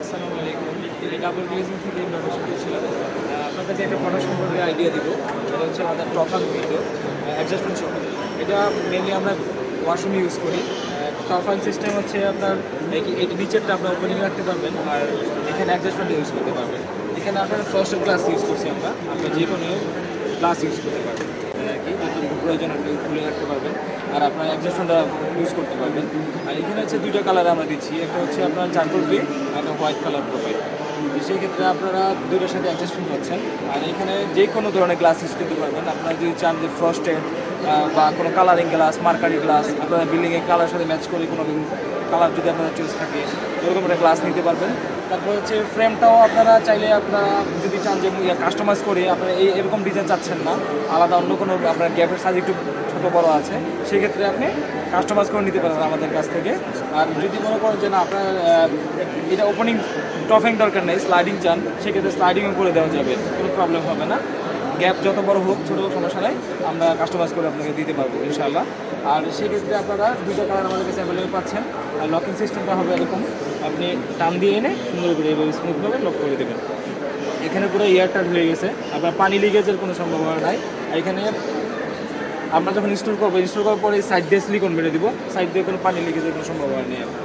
আসসালামু আলাইকুম। আমি ডাবল গ্লেজিং থেকে ব্যবসা করেছিলাম। আপনাদেরকে একটা প্রোডাক্ট সম্পর্কে আইডিয়া দিব। সেটা হচ্ছে আমাদের টফান উইন্ডো অ্যাডজাস্টমেন্ট সহ। এটা মেনলি আমরা ওয়াশরুমে ইউজ করি। টফান সিস্টেম হচ্ছে আপনার এই নিচেরটা আপনার ওপেনিং রাখতে পারবেন, আর এখানে অ্যাডজাস্টমেন্ট ইউজ করতে পারবেন। এখানে আপনার ফ্রস্টেড গ্লাস ইউজ করছি আমরা। আপনার যে কোনো গ্লাস ইউজ করতে পারবেন আর কি, যতটুকু প্রয়োজন আপনি খুলে রাখতে পারবেন, আর আপনার অ্যাডজাস্টমেন্টটা ইউজ করতে পারবেন। আর এখানে হচ্ছে দুইটা কালার আমরা দিচ্ছি, একটা হচ্ছে আপনার চারকোল গ্রে আর একটা হোয়াইট কালার প্রোফাইল। সেই ক্ষেত্রে আপনারা দুইটার সাথে অ্যাডজাস্টমেন্ট পাচ্ছেন। আর এখানে যে কোনো ধরনের গ্লাস ইউজ করতে পারবেন। আপনারা যদি চান যে ফ্রস্টেড বা কোনো কালারিং গ্লাস, মার্কারি গ্লাস, আপনারা বিল্ডিংয়ের কালার সাথে ম্যাচ করে কোনো কালার যদি আপনারা চয়েস থাকে এরকম একটা গ্লাস নিতে পারবেন। তারপর হচ্ছে ফ্রেমটাও আপনারা চাইলে আপনারা যদি চান যে কাস্টমাইজ করে আপনারা এরকম ডিজাইন চাচ্ছেন না, আলাদা অন্য কোনো আপনার গ্যাপের সাইজ একটু ছোটো বড়ো আছে, সেক্ষেত্রে আপনি কাস্টমাইজ করে নিতে পারেন আমাদের কাছ থেকে। আর যদি মনে করেন যে না আপনার এটা ওপেনিং টফিং দরকার নেই, স্লাইডিং চান, সেক্ষেত্রে স্লাইডিংও করে দেওয়া যাবে, কোনো প্রবলেম হবে না। গ্যাপ যত বড় হোক ছোটো হোক সমস্যা নেই, আমরা কাস্টমাইজ করে আপনাকে দিতে পারবো ইনশাআল্লাহ। আর সেক্ষেত্রে আপনারা দুটো কালার আমাদের কাছে অ্যাভেলেবল পাচ্ছেন। আর লকিং সিস্টেমটা হবে এরকম, আপনি টান দিয়ে এনে সুন্দর করে এভাবে স্মুথভাবে লক করে দেবেন। এখানে পুরো এয়ারটাইট হয়ে গেছে, আপনার পানি লিকেজের কোনো সম্ভাবনা নাই। এখানে আমরা যখন ইনস্টল করার পরে সাইড দিয়ে সিলিকন মেরে দিব, সাইড দিয়ে কোনো পানি লিকেজের কোনো সম্ভাবনা নেই।